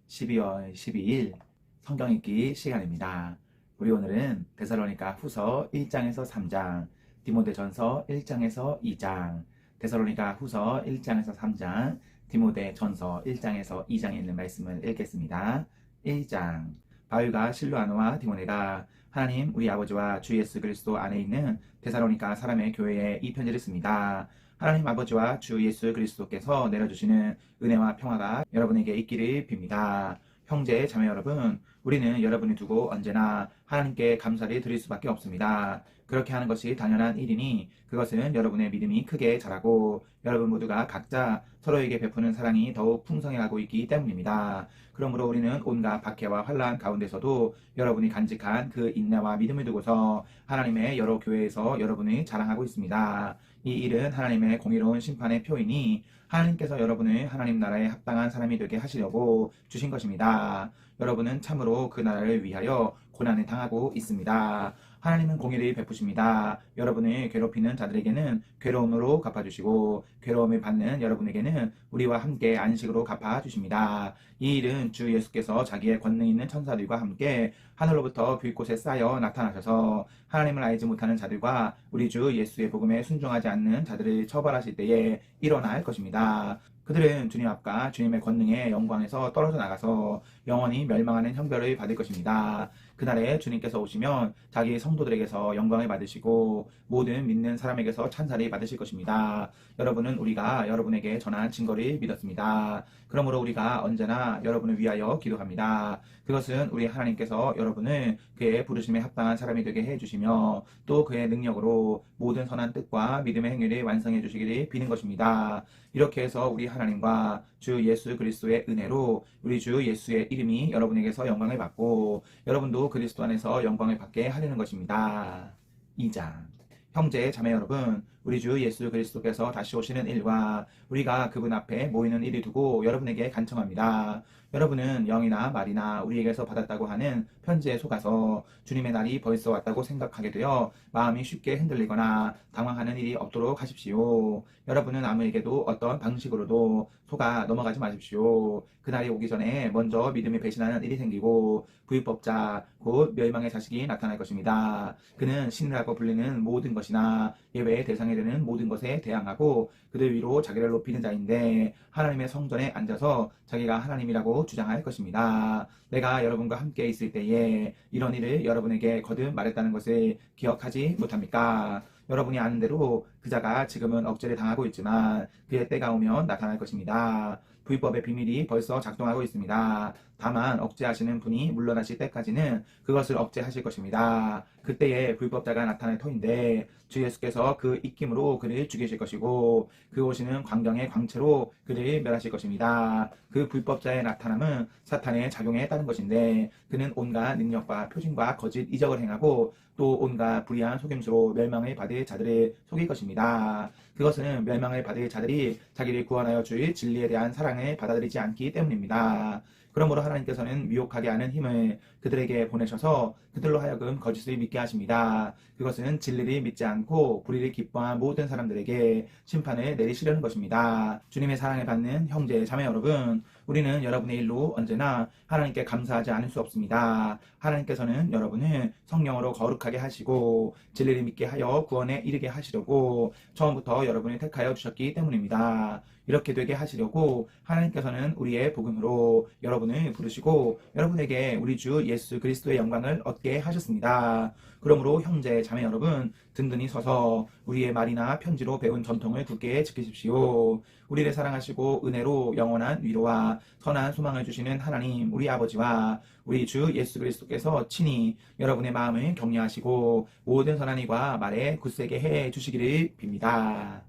12월 12일 성경 읽기 시간입니다. 우리 오늘은 데살로니가 후서 1장에서 3장, 디모데전서 1장에서 2장, 데살로니가 후서 1장에서 3장, 디모데전서 1장에서 2장에 있는 말씀을 읽겠습니다. 1장. 바울과 실로아노와 디모데가 하나님 우리 아버지와 주 예수 그리스도 안에 있는 데살로니가 사람의 교회에 이 편지를 씁니다. 하나님 아버지와 주 예수 그리스도께서 내려주시는 은혜와 평화가 여러분에게 있기를 빕니다. 형제 자매 여러분, 우리는 여러분을 두고 언제나 하나님께 감사를 드릴 수밖에 없습니다. 그렇게 하는 것이 당연한 일이니 그것은 여러분의 믿음이 크게 자라고 여러분 모두가 각자 서로에게 베푸는 사랑이 더욱 풍성해가고 있기 때문입니다. 그러므로 우리는 온갖 박해와 환난 가운데서도 여러분이 간직한 그 인내와 믿음을 두고서 하나님의 여러 교회에서 여러분을 자랑하고 있습니다. 이 일은 하나님의 공의로운 심판의 표이니 하나님께서 여러분을 하나님 나라에 합당한 사람이 되게 하시려고 주신 것입니다. 여러분은 참으로 그 나라를 위하여 고난을 당하고 있습니다. 하나님은 공의를 베푸십니다. 여러분을 괴롭히는 자들에게는 괴로움으로 갚아주시고 괴로움을 받는 여러분에게는 우리와 함께 안식으로 갚아주십니다. 이 일은 주 예수께서 자기의 권능 있는 천사들과 함께 하늘로부터 불꽃에 쌓여 나타나셔서 하나님을 알지 못하는 자들과 우리 주 예수의 복음에 순종하지 않는 자들을 처벌하실 때에 일어날 것입니다. 그들은 주님 앞과 주님의 권능의 영광에서 떨어져 나가서 영원히 멸망하는 형벌을 받을 것입니다. 그날에 주님께서 오시면 자기 성도들에게서 영광을 받으시고 모든 믿는 사람에게서 찬사를 받으실 것입니다. 여러분은 우리가 여러분에게 전한 증거를 믿었습니다. 그러므로 우리가 언제나 여러분을 위하여 기도합니다. 그것은 우리 하나님께서 여러분을 그의 부르심에 합당한 사람이 되게 해주시며 또 그의 능력으로 모든 선한 뜻과 믿음의 행위를 완성해 주시기를 비는 것입니다. 이렇게 해서 우리 하나님과 주 예수 그리스도의 은혜로 우리 주 예수의 이름이 여러분에게서 영광을 받고 여러분도 그리스도 안에서 영광을 받게 하려는 것입니다. 2장. 형제 자매 여러분, 우리 주 예수 그리스도께서 다시 오시는 일과 우리가 그분 앞에 모이는 일을 두고 여러분에게 간청합니다. 여러분은 영이나 말이나 우리에게서 받았다고 하는 편지에 속아서 주님의 날이 벌써 왔다고 생각하게 되어 마음이 쉽게 흔들리거나 당황하는 일이 없도록 하십시오. 여러분은 아무에게도 어떤 방식으로도 속아 넘어가지 마십시오. 그날이 오기 전에 먼저 믿음이 배신하는 일이 생기고 불법자 곧 멸망의 자식이 나타날 것입니다. 그는 신이라고 불리는 모든 것이나 예외의 대상이 되는 모든 것에 대항하고 그들 위로 자기를 높이는 자인데 하나님의 성전에 앉아서 자기가 하나님이라고 주장할 것입니다. 내가 여러분과 함께 있을 때에 이런 일을 여러분에게 거듭 말했다는 것을 기억하지 못합니까? 여러분이 아는 대로 그자가 지금은 억제를 당하고 있지만 그의 때가 오면 나타날 것입니다. 불법의 비밀이 벌써 작동하고 있습니다. 다만 억제하시는 분이 물러나실 때까지는 그것을 억제하실 것입니다. 그때에 불법자가 나타날 터인데 주 예수께서 그 입김으로 그를 죽이실 것이고 그 오시는 광경의 광채로 그를 멸하실 것입니다. 그 불법자의 나타남은 사탄의 작용에 따른 것인데 그는 온갖 능력과 표징과 거짓 이적을 행하고 또 온갖 불의한 속임수로 멸망을 받을 자들을 속일 것입니다. 그것은 멸망을 받을 자들이 자기를 구원하여 줄 진리에 대한 사랑을 받아들이지 않기 때문입니다. 그러므로 하나님께서는 미혹하게 하는 힘을 그들에게 보내셔서 그들로 하여금 거짓을 믿게 하십니다. 그것은 진리를 믿지 않고 불의를 기뻐한 모든 사람들에게 심판을 내리시려는 것입니다. 주님의 사랑을 받는 형제 자매 여러분, 우리는 여러분의 일로 언제나 하나님께 감사하지 않을 수 없습니다. 하나님께서는 여러분을 성령으로 거룩하게 하시고 진리를 믿게 하여 구원에 이르게 하시려고 처음부터 여러분을 택하여 주셨기 때문입니다. 이렇게 되게 하시려고 하나님께서는 우리의 복음으로 여러분을 부르시고 여러분에게 우리 주 예수 그리스도의 영광을 얻게 하셨습니다. 그러므로 형제 자매 여러분, 든든히 서서 우리의 말이나 편지로 배운 전통을 굳게 지키십시오. 우리를 사랑하시고 은혜로 영원한 위로와 선한 소망을 주시는 하나님 우리 아버지와 우리 주 예수 그리스도께서 친히 여러분의 마음을 격려하시고 모든 선한 일과 말에 굳세게 해 주시기를 빕니다.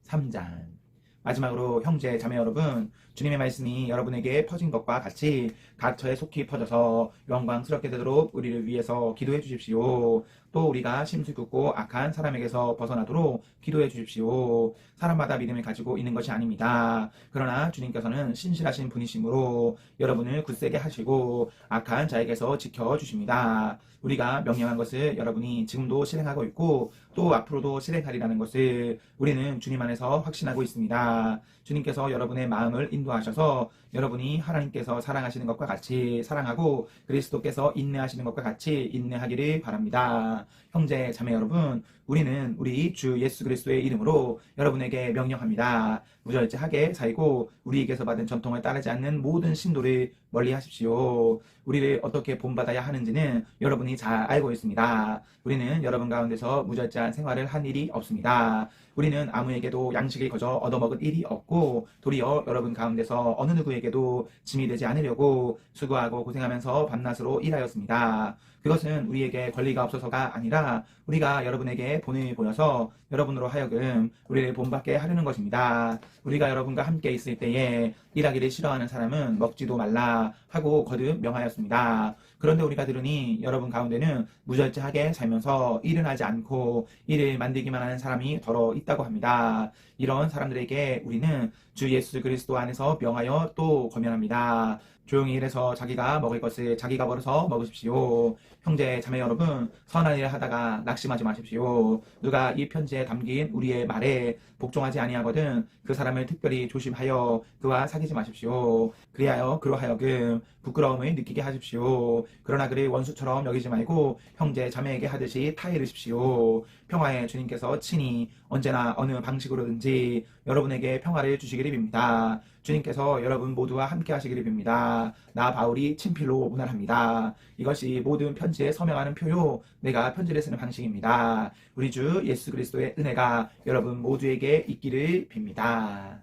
3장. 마지막으로 형제 자매 여러분, 주님의 말씀이 여러분에게 퍼진 것과 같이 각처에 속히 퍼져서 영광스럽게 되도록 우리를 위해서 기도해 주십시오. 또 우리가 심술 굽고 악한 사람에게서 벗어나도록 기도해 주십시오. 사람마다 믿음을 가지고 있는 것이 아닙니다. 그러나 주님께서는 신실하신 분이시므로 여러분을 굳세게 하시고 악한 자에게서 지켜주십니다. 우리가 명령한 것을 여러분이 지금도 실행하고 있고 또 앞으로도 실행하리라는 것을 우리는 주님 안에서 확신하고 있습니다. 주님께서 여러분의 마음을 인도하셔서 여러분이 하나님께서 사랑하시는 것과 같이 사랑하고 그리스도께서 인내하시는 것과 같이 인내하기를 바랍니다. 형제 자매 여러분, 우리는 우리 주 예수 그리스도의 이름으로 여러분에게 명령합니다. 무절제하게 살고 우리에게서 받은 전통을 따르지 않는 모든 신도를 멀리 하십시오. 우리를 어떻게 본받아야 하는지는 여러분이 잘 알고 있습니다. 우리는 여러분 가운데서 무절제한 생활을 한 일이 없습니다. 우리는 아무에게도 양식을 거저 얻어먹을 일이 없고 도리어 여러분 가운데서 어느 누구에게도 짐이 되지 않으려고 수고하고 고생하면서 밤낮으로 일하였습니다. 그것은 우리에게 권리가 없어서가 아니라 우리가 여러분에게 본을 보여서 여러분으로 하여금 우리를 본받게 하려는 것입니다. 우리가 여러분과 함께 있을 때에 일하기를 싫어하는 사람은 먹지도 말라 하고 거듭 명하였습니다. 그런데 우리가 들으니 여러분 가운데는 무절제하게 살면서 일은 하지 않고 일을 만들기만 하는 사람이 더러 있다고 합니다. 이런 사람들에게 우리는 주 예수 그리스도 안에서 명하여 또 권면합니다. 조용히 일해서 자기가 먹을 것을 자기가 벌어서 먹으십시오. 형제 자매 여러분, 선한 일을 하다가 낙심하지 마십시오. 누가 이 편지에 담긴 우리의 말에 복종하지 아니하거든 그 사람을 특별히 조심하여 그와 사귀지 마십시오. 그리하여 그로 하여금 부끄러움을 느끼게 하십시오. 그러나 그를 원수처럼 여기지 말고 형제 자매에게 하듯이 타이르십시오. 평화의 주님께서 친히 언제나 어느 방식으로든지 여러분에게 평화를 주시기를 빕니다. 주님께서 여러분 모두와 함께 하시기를 빕니다. 나 바울이 친필로 문안합니다. 이것이 모든 편지에 서명하는 표요, 내가 편지를 쓰는 방식입니다. 우리 주 예수 그리스도의 은혜가 여러분 모두에게 있기를 빕니다.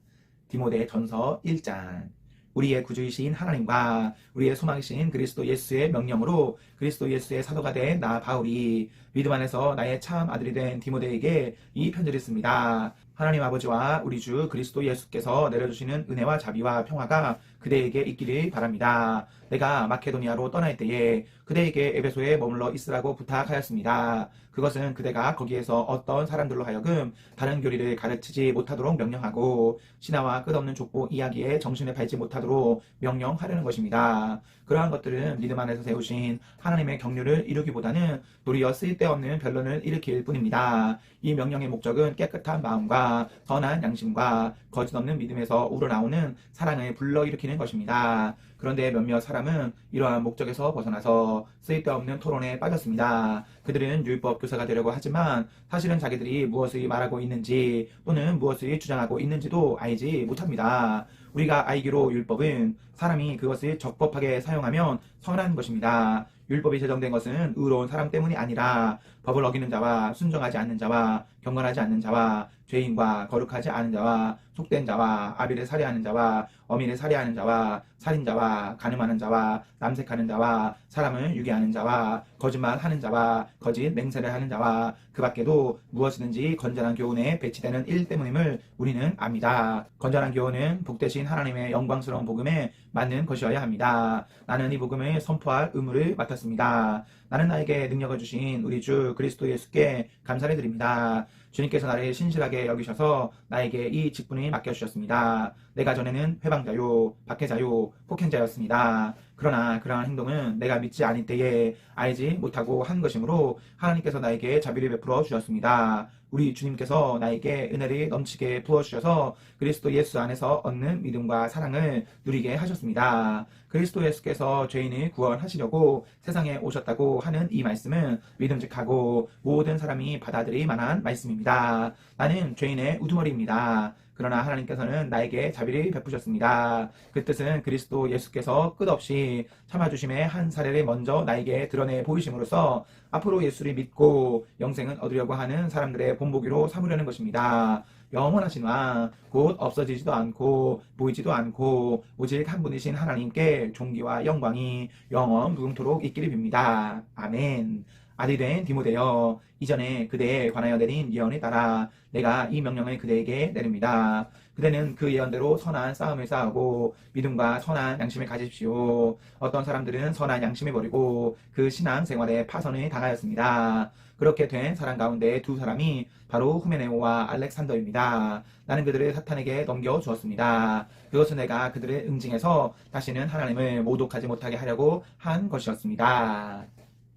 디모데 전서 1장. 우리의 구주이신 하나님과 우리의 소망이신 그리스도 예수의 명령으로 그리스도 예수의 사도가 된 나 바울이 믿음 안에서 나의 참 아들이 된 디모데에게 이 편지를 씁니다. 하나님 아버지와 우리 주 그리스도 예수께서 내려주시는 은혜와 자비와 평화가 그대에게 있기를 바랍니다. 내가 마케도니아로 떠날 때에 그대에게 에베소에 머물러 있으라고 부탁하였습니다. 그것은 그대가 거기에서 어떤 사람들로 하여금 다른 교리를 가르치지 못하도록 명령하고 신하와 끝없는 족보 이야기에 정신을 팔지 못하도록 명령하려는 것입니다. 그러한 것들은 믿음 안에서 세우신 하나님의 경륜을 이루기보다는 도리어 쓸데없는 변론을 일으킬 뿐입니다. 이 명령의 목적은 깨끗한 마음과 선한 양심과 거짓 없는 믿음에서 우러나오는 사랑을 불러일으키는 것입니다. 그런데 몇몇 사람은 이러한 목적에서 벗어나서 쓸데없는 토론에 빠졌습니다. 그들은 율법 교사가 되려고 하지만 사실은 자기들이 무엇을 말하고 있는지 또는 무엇을 주장하고 있는지도 알지 못합니다. 우리가 알기로 율법은 사람이 그것을 적법하게 사용하면 선한 것입니다. 율법이 제정된 것은 의로운 사람 때문이 아니라 법을 어기는 자와 순종하지 않는 자와 경건하지 않는 자와 죄인과 거룩하지 않은 자와 속된 자와 아비를 살해하는 자와 어미를 살해하는 자와 살인자와 간음하는 자와 남색하는 자와 사람을 유괴하는 자와 거짓말하는 자와 거짓 맹세를 하는 자와 그 밖에도 무엇이든지 건전한 교훈에 배치되는 일 때문임을 우리는 압니다. 건전한 교훈은 복되신 하나님의 영광스러운 복음에 맞는 것이어야 합니다. 나는 이 복음을 선포할 의무를 맡았습니다. 나는 나에게 능력을 주신 우리 주 그리스도 예수께 감사를 드립니다. 주님께서 나를 신실하게 여기셔서 나에게 이 직분을 맡겨주셨습니다. 내가 전에는 회방자요, 박해자요, 폭행자였습니다. 그러나 그러한 행동은 내가 믿지 않을 때에 알지 못하고 한 것이므로 하나님께서 나에게 자비를 베풀어 주셨습니다. 우리 주님께서 나에게 은혜를 넘치게 부어주셔서 그리스도 예수 안에서 얻는 믿음과 사랑을 누리게 하셨습니다. 그리스도 예수께서 죄인을 구원하시려고 세상에 오셨다고 하는 이 말씀은 믿음직하고 모든 사람이 받아들일 만한 말씀입니다. 나는 죄인의 우두머리입니다. 그러나 하나님께서는 나에게 자비를 베푸셨습니다. 그 뜻은 그리스도 예수께서 끝없이 참아주심의 한 사례를 먼저 나에게 드러내 보이심으로써 앞으로 예수를 믿고 영생을 얻으려고 하는 사람들의 본보기로 삼으려는 것입니다. 영원하신 왕, 곧 없어지지도 않고 보이지도 않고 오직 한 분이신 하나님께 존귀와 영광이 영원 무궁토록 있기를 빕니다. 아멘. 아들이 된 디모데여, 이전에 그대에 관하여 내린 예언에 따라 내가 이 명령을 그대에게 내립니다. 그대는 그 예언대로 선한 싸움을 싸우고 믿음과 선한 양심을 가지십시오. 어떤 사람들은 선한 양심을 버리고 그 신앙 생활에 파선을 당하였습니다. 그렇게 된 사람 가운데 두 사람이 바로 후메네오와 알렉산더입니다. 나는 그들을 사탄에게 넘겨주었습니다. 그것은 내가 그들을 응징해서 다시는 하나님을 모독하지 못하게 하려고 한 것이었습니다.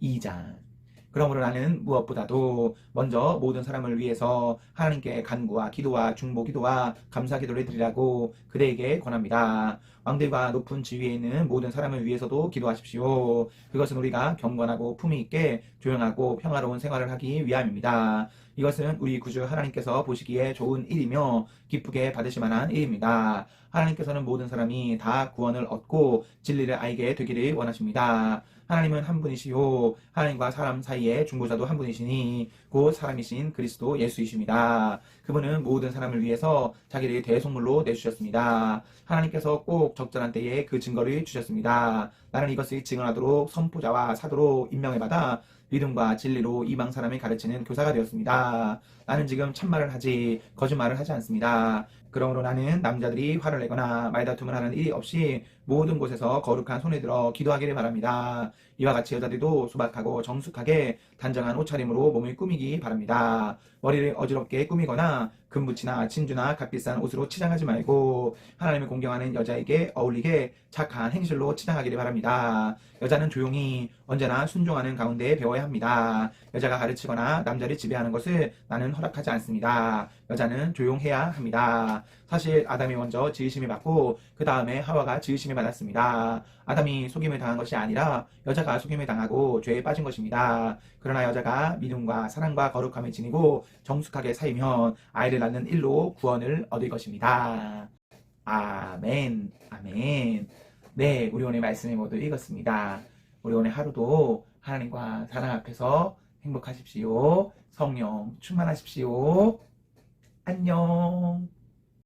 2장. 그러므로 나는 무엇보다도 먼저 모든 사람을 위해서 하나님께 간구와 기도와 중보 기도와 감사 기도를 드리라고 그대에게 권합니다. 왕들과 높은 지위에 있는 모든 사람을 위해서도 기도하십시오. 그것은 우리가 경건하고 품위 있게 조용하고 평화로운 생활을 하기 위함입니다. 이것은 우리 구주 하나님께서 보시기에 좋은 일이며 기쁘게 받으실 만한 일입니다. 하나님께서는 모든 사람이 다 구원을 얻고 진리를 알게 되기를 원하십니다. 하나님은 한 분이시요 하나님과 사람 사이의 중보자도 한 분이시니 곧 사람이신 그리스도 예수이십니다. 그분은 모든 사람을 위해서 자기를 대속물로 내주셨습니다. 하나님께서 꼭 적절한 때에 그 증거를 주셨습니다. 나는 이것을 증언하도록 선포자와 사도로 임명해받아 믿음과 진리로 이방 사람을 가르치는 교사가 되었습니다. 나는 지금 참말을 하지 거짓말을 하지 않습니다. 그러므로 나는 남자들이 화를 내거나 말다툼을 하는 일이 없이 모든 곳에서 거룩한 손을 들어 기도하기를 바랍니다. 이와 같이 여자들도 소박하고 정숙하게 단정한 옷차림으로 몸을 꾸미기 바랍니다. 머리를 어지럽게 꾸미거나 금붙이나 진주나 값비싼 옷으로 치장하지 말고 하나님을 공경하는 여자에게 어울리게 착한 행실로 치장하기를 바랍니다. 여자는 조용히 언제나 순종하는 가운데 배워야 합니다. 여자가 가르치거나 남자를 지배하는 것을 나는 허락하지 않습니다. 여자는 조용해야 합니다. 사실 아담이 먼저 지으심을 받고 그 다음에 하와가 지으심을 받았습니다. 아담이 속임을 당한 것이 아니라 여자가 속임을 당하고 죄에 빠진 것입니다. 그러나 여자가 믿음과 사랑과 거룩함을 지니고 정숙하게 살면 아이를 낳는 일로 구원을 얻을 것입니다. 아멘, 아멘. 네, 우리 오늘 말씀을 모두 읽었습니다. 우리 오늘 하루도 하나님과 사랑 앞에서 행복하십시오. 성령 충만하십시오. 안녕.